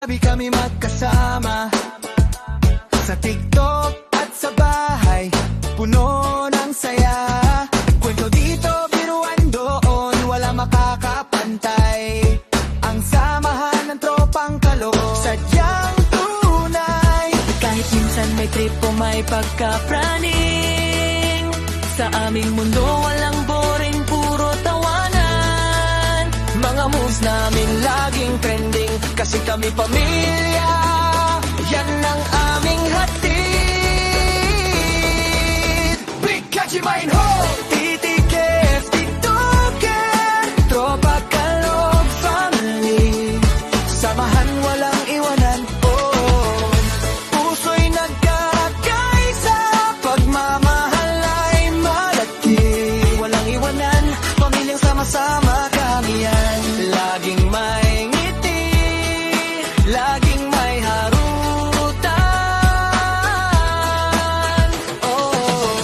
Sabi kami magkasama sa TikTok at sa bahay, puno ng saya. Kwento dito, biruan doon, wala makakapantay. Ang samahan ng tropang kaloko, sadyang tunay. Kahit minsan may trip o may pagkapraning, sa aming mundo walang boring, puro tawanan. Mga moves namin laging trending, kasi kami pamilya, yan ang aming hatid. Big Catchy Mind Ho! TTKF, TikToker, tropa kalog family, samahan walang iwanan, oh. Puso'y nagkakaisa, pagmamahal ay malaki. Walang iwanan, pamilyang sama-sama kami yan. Laging may ngiti, laging may harutan, oh.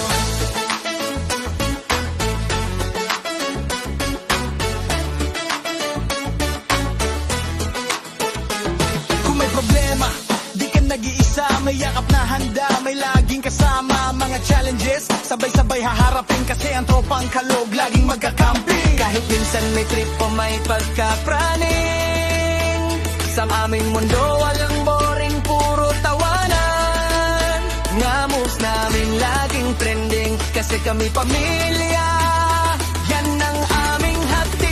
Kung may problema, di ka nag-iisa, may yakap na handa, may laging kasama. Mga challenges, sabay-sabay haharapin, kasi ang tropang kalog laging magkakamping. Kahit minsan may trip o may pagkapraning, sa aming mundo walang boring, puro tawanan. Nga moves namin laging trending, kasi kami pamilya, yan ang aming hatid.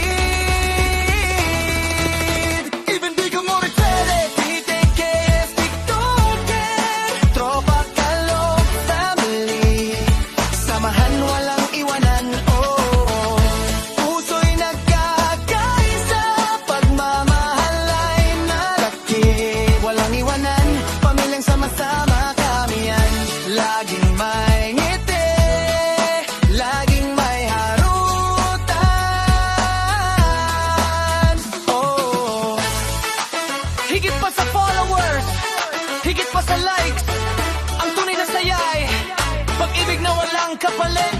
Even di ka mo pwede, TTKF, TikToker, tropa kalog family, samahan walang iwanan, oh. Puso'y nagkakaisa, pagmamahal ay malaki. Walang iwanan, pamilyang sama-sama kami yan. Laging may ngiti, laging may harutan, oh. Higit pa sa followers, higit pa sa likes, ang tunay na saya ay pag-ibig na walang kapalit.